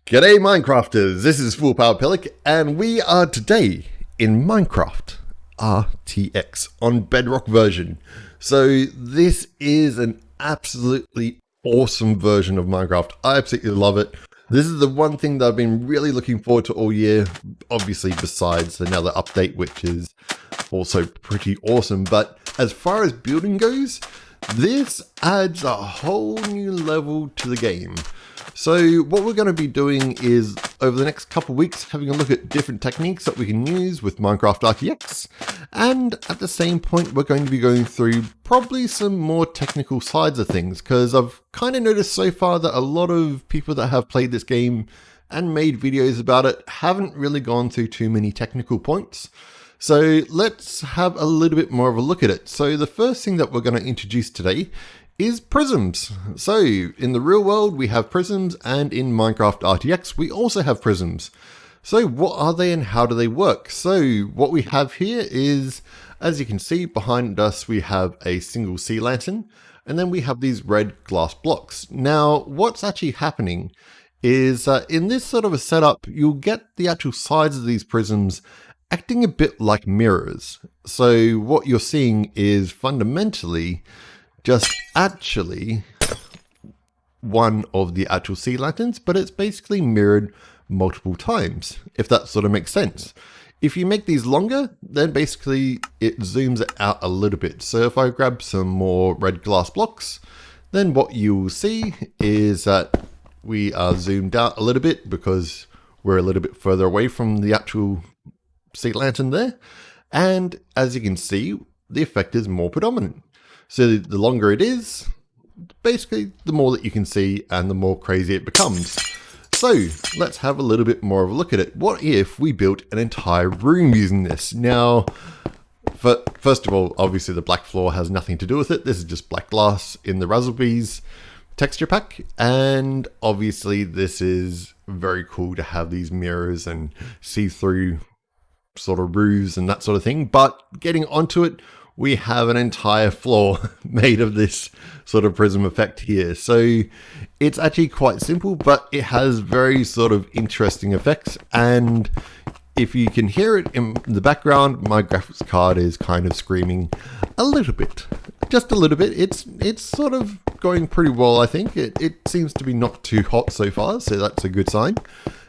G'day Minecrafters, this is Full Power Pellic and we are today in Minecraft RTX on Bedrock version. So this is an absolutely awesome version of Minecraft. I absolutely love it. This is the one thing that I've been really looking forward to all year, obviously besides another update which is also pretty awesome. But as far as building goes, this adds a whole new level to the game. So what we're going to be doing is, over the next couple of weeks, having a look at different techniques that we can use with Minecraft RTX. And at the same point, we're going to be going through probably some more technical sides of things, because I've kind of noticed so far that a lot of people that have played this game and made videos about it haven't really gone through too many technical points. So let's have a little bit more of a look at it. So the first thing that we're going to introduce today is prisms. So in the real world we have prisms, and in Minecraft RTX we also have prisms. So what are they and how do they work? So what we have here is, as you can see behind us, we have a single sea lantern, and then we have these red glass blocks. Now what's actually happening is in this sort of a setup, you'll get the actual sides of these prisms acting a bit like mirrors. So what you're seeing is fundamentally just actually one of the actual sea lanterns, but it's basically mirrored multiple times, if that sort of makes sense. If you make these longer, then basically it zooms it out a little bit. So if I grab some more red glass blocks, then what you'll see is that we are zoomed out a little bit because we're a little bit further away from the actual sea lantern there. And as you can see, the effect is more predominant. So the longer it is, basically the more that you can see and the more crazy it becomes. So let's have a little bit more of a look at it. What if we built an entire room using this? Now, first of all, obviously the black floor has nothing to do with it. This is just black glass in the Razzlebees texture pack. And obviously this is very cool to have these mirrors and see-through sort of roofs and that sort of thing. But getting onto it, we have an entire floor made of this sort of prism effect here. So it's actually quite simple, but it has very sort of interesting effects. And if you can hear it in the background, my graphics card is kind of screaming a little bit, just a little bit. It's sort of going pretty well, I think. It seems to be not too hot so far, so that's a good sign.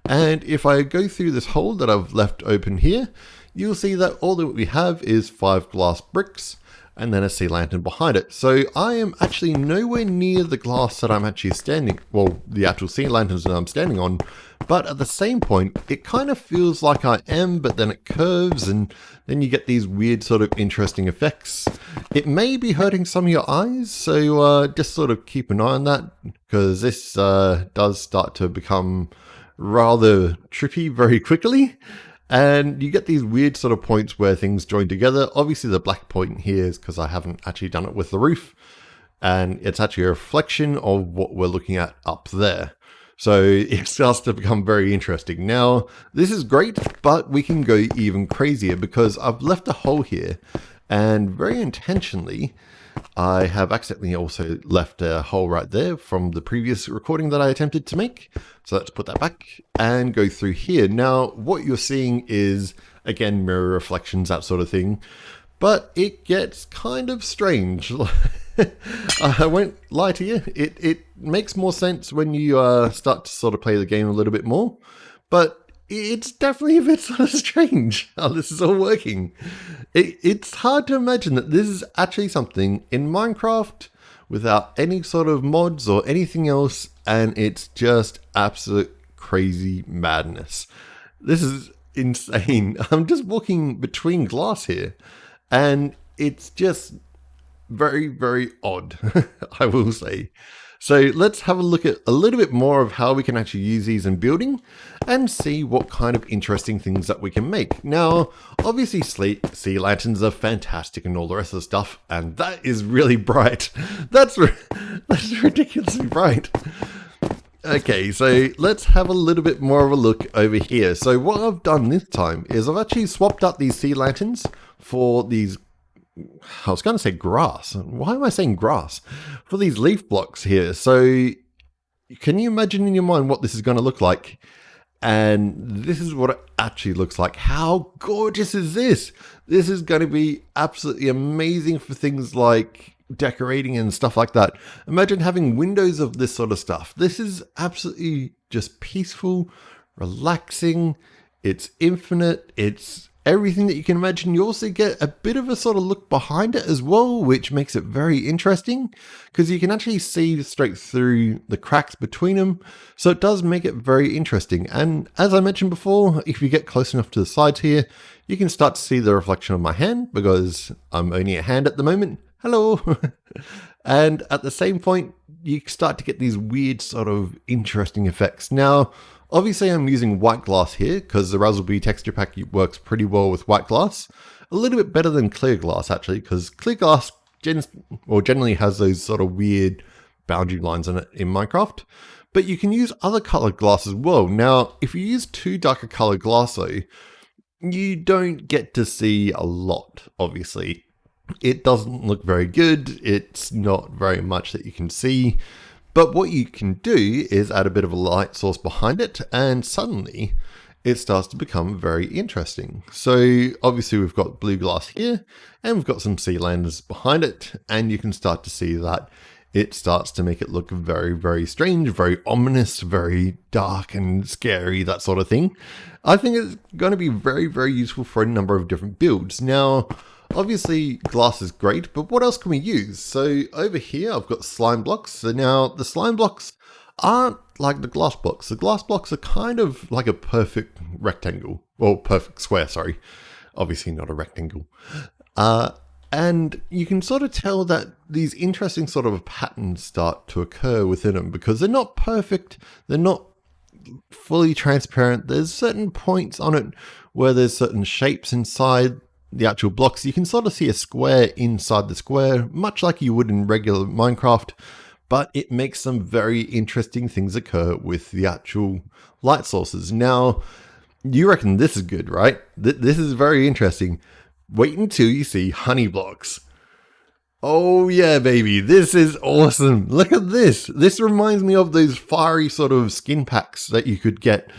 And if I go through this hole that I've left open here, you'll see that all that we have is 5 glass bricks and then a sea lantern behind it. So I am actually nowhere near the glass that I'm actually standing, well, the actual sea lanterns that I'm standing on, but at the same point, it kind of feels like I am, but then it curves and then you get these weird sort of interesting effects. It may be hurting some of your eyes, so just sort of keep an eye on that, because this does start to become rather trippy very quickly. And you get these weird sort of points where things join together. Obviously the black point here is because I haven't actually done it with the roof. And it's actually a reflection of what we're looking at up there. So it starts to become very interesting. Now, this is great, but we can go even crazier because I've left a hole here. And very intentionally, I have accidentally also left a hole right there from the previous recording that I attempted to make. So let's put that back and go through here. Now, what you're seeing is, again, mirror reflections, that sort of thing. But it gets kind of strange. I won't lie to you. It makes more sense when you start to sort of play the game a little bit more. But it's definitely a bit sort of strange how this is all working. It's hard to imagine that this is actually something in Minecraft without any sort of mods or anything else, and it's just absolute crazy madness. This is insane. I'm just walking between glass here, and it's just very, very odd, I will say. So let's have a look at a little bit more of how we can actually use these in building and see what kind of interesting things that we can make. Now, obviously sea lanterns are fantastic and all the rest of the stuff, and that is really bright. That's ridiculously bright. Okay, so let's have a little bit more of a look over here. So what I've done this time is I've actually swapped out these sea lanterns for these, I was going to say grass. Why am I saying grass? For these leaf blocks here. So can you imagine in your mind what this is going to look like? And this is what it actually looks like. How gorgeous is this? This is going to be absolutely amazing for things like decorating and stuff like that. Imagine having windows of this sort of stuff. This is absolutely just peaceful, relaxing. It's infinite. It's everything that you can imagine. You also get a bit of a sort of look behind it as well, which makes it very interesting because you can actually see straight through the cracks between them. So it does make it very interesting. And as I mentioned before, if you get close enough to the sides here, you can start to see the reflection of my hand because I'm only a hand at the moment. Hello. And at the same point, you start to get these weird sort of interesting effects. Now, obviously, I'm using white glass here because the Raspberry texture pack works pretty well with white glass. A little bit better than clear glass, actually, because clear glass generally has those sort of weird boundary lines on it in Minecraft. But you can use other colored glass as well. Now, if you use too dark a colored glass, though, you don't get to see a lot, obviously. It doesn't look very good. It's not very much that you can see. But what you can do is add a bit of a light source behind it, and suddenly it starts to become very interesting. So obviously we've got blue glass here, and we've got some sea landers behind it, and you can start to see that it starts to make it look very, very strange, very ominous, very dark and scary, that sort of thing. I think it's going to be very, very useful for a number of different builds. Now, obviously glass is great, but what else can we use? So over here, I've got slime blocks. So now the slime blocks aren't like the glass blocks. The glass blocks are kind of like a perfect rectangle, or perfect square, sorry. Obviously not a rectangle. And you can sort of tell that these interesting sort of patterns start to occur within them because they're not perfect. They're not fully transparent. There's certain points on it where there's certain shapes inside the actual blocks. You can sort of see a square inside the square, much like you would in regular Minecraft, but it makes some very interesting things occur with the actual light sources. Now, you reckon this is good, right? This is very interesting. Wait until you see honey blocks. Oh yeah, baby, this is awesome. Look at this. This reminds me of those fiery sort of skin packs that you could get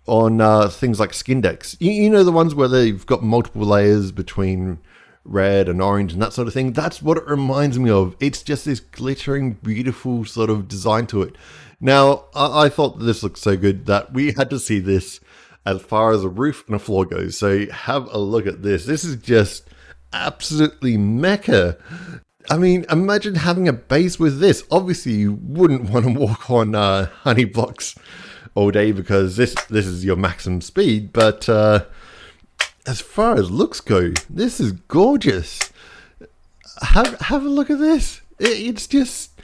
on things like skin decks. You know, the ones where they've got multiple layers between red and orange and that sort of thing. That's what it reminds me of. It's just this glittering, beautiful sort of design to it. Now, I thought this looked so good that we had to see this as far as a roof and a floor goes. So have a look at this. This is just absolutely mecca. I mean, imagine having a base with this. Obviously, you wouldn't want to walk on honey blocks all day because this is your maximum speed. But as far as looks go, this is gorgeous. Have a look at this. It's just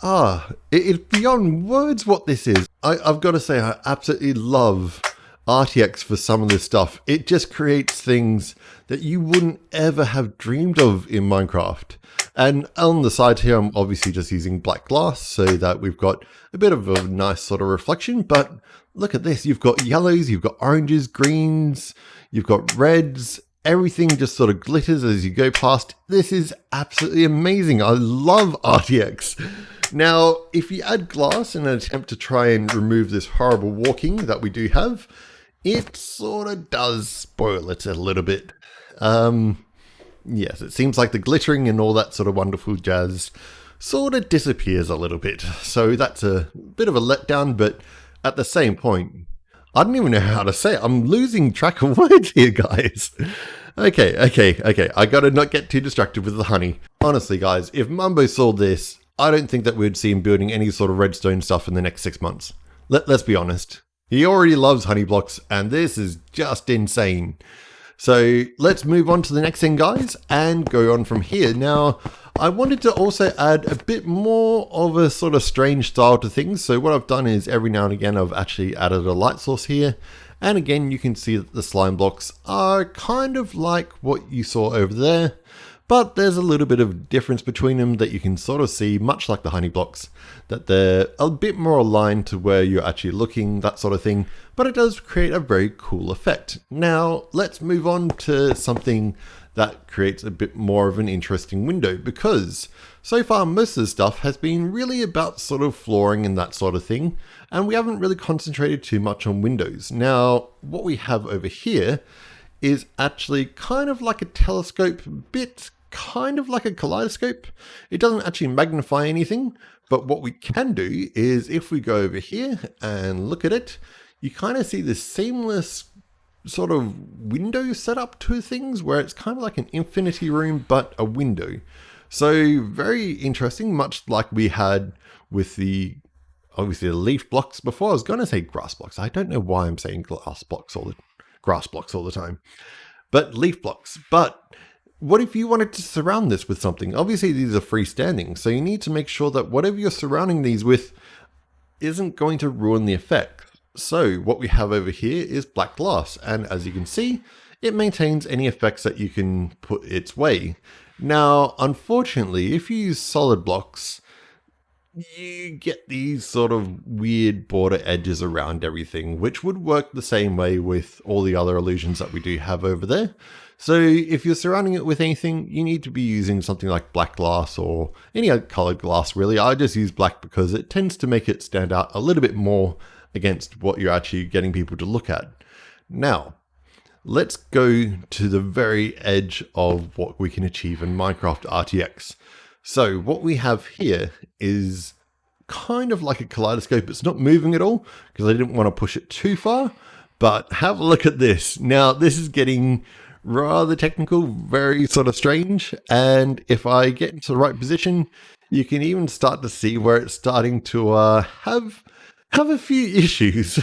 it's beyond words what this is. I've got to say, I absolutely love RTX for some of this stuff. It just creates things that you wouldn't ever have dreamed of in Minecraft. And on the side here, I'm obviously just using black glass so that we've got a bit of a nice sort of reflection. But look at this. You've got yellows, you've got oranges, greens, you've got reds. Everything just sort of glitters as you go past. This is absolutely amazing. I love RTX. Now, if you add glass in an attempt to try and remove this horrible walking that we do have, it sort of does spoil it a little bit. Yes, it seems like the glittering and all that sort of wonderful jazz sort of disappears a little bit. So that's a bit of a letdown, but at the same point, I don't even know how to say it. I'm losing track of words here, guys. Okay. I gotta not get too distracted with the honey. Honestly, guys, if Mumbo saw this, I don't think that we'd see him building any sort of redstone stuff in the next 6 months. Let's be honest. He already loves honey blocks, and this is just insane. So let's move on to the next thing, guys, and go on from here. Now, I wanted to also add a bit more of a sort of strange style to things. So what I've done is every now and again, I've actually added a light source here. And again, you can see that the slime blocks are kind of like what you saw over there. But there's a little bit of difference between them that you can sort of see, much like the honey blocks, that they're a bit more aligned to where you're actually looking, that sort of thing. But it does create a very cool effect. Now, let's move on to something that creates a bit more of an interesting window, because so far most of the stuff has been really about sort of flooring and that sort of thing, and we haven't really concentrated too much on windows. Now, what we have over here is actually kind of like a telescope, bit kind of like a kaleidoscope. It doesn't actually magnify anything, but what we can do is if we go over here and look at it, you kind of see this seamless sort of window setup to things where it's kind of like an infinity room, but a window. So very interesting, much like we had with the obviously the leaf blocks before. I was going to say grass blocks. I don't know why I'm saying grass blocks all the time, but leaf blocks. But what if you wanted to surround this with something? Obviously these are freestanding, so you need to make sure that whatever you're surrounding these with isn't going to ruin the effect. So what we have over here is black glass, and as you can see, it maintains any effects that you can put its way. Now, unfortunately, if you use solid blocks, you get these sort of weird border edges around everything, which would work the same way with all the other illusions that we do have over there. So if you're surrounding it with anything, you need to be using something like black glass or any other colored glass, really. I just use black because it tends to make it stand out a little bit more against what you're actually getting people to look at. Now, let's go to the very edge of what we can achieve in Minecraft RTX. So what we have here is kind of like a kaleidoscope. It's not moving at all because I didn't want to push it too far, but have a look at this. Now, this is getting rather technical, very sort of strange. And if I get into the right position, you can even start to see where it's starting to have a few issues.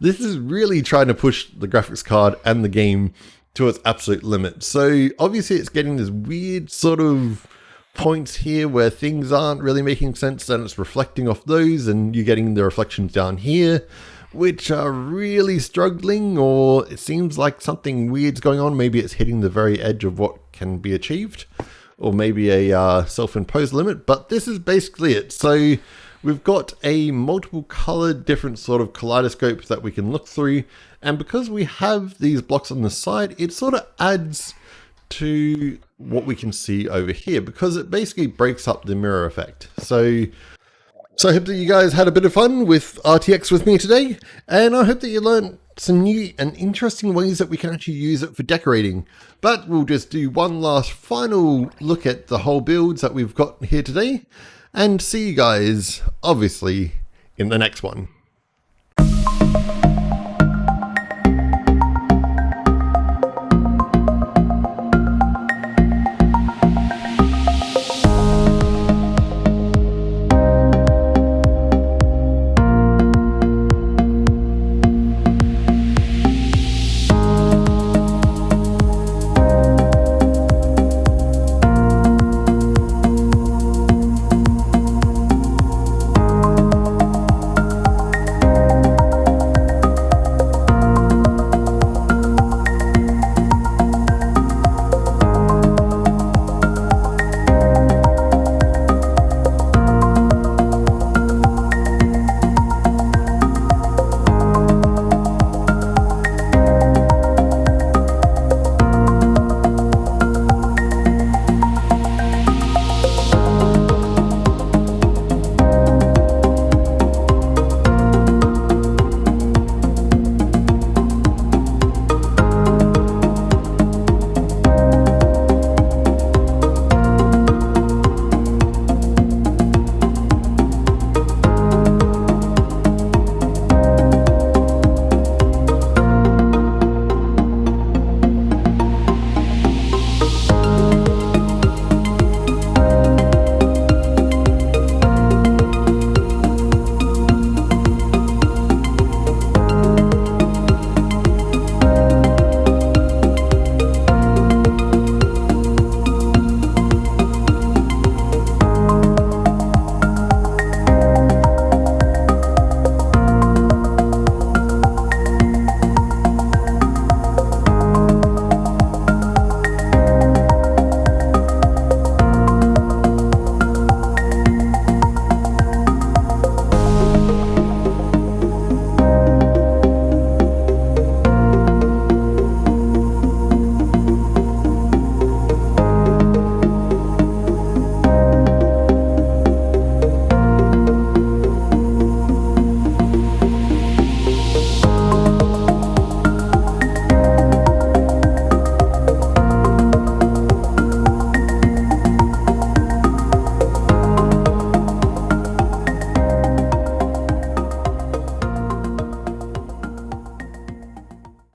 This is really trying to push the graphics card and the game to its absolute limit. So obviously it's getting this weird sort of points here where things aren't really making sense, and it's reflecting off those, and you're getting the reflections down here which are really struggling, or it seems like something weird's going on. Maybe it's hitting the very edge of what can be achieved, or maybe a self-imposed limit, but this is basically it. So we've got a multiple colored different sort of kaleidoscope that we can look through, and because we have these blocks on the side, it sort of adds to what we can see over here, because it basically breaks up the mirror effect. So I hope that you guys had a bit of fun with RTX with me today, and I hope that you learned some new and interesting ways that we can actually use it for decorating. But we'll just do one last final look at the whole builds that we've got here today, and see you guys obviously in the next one.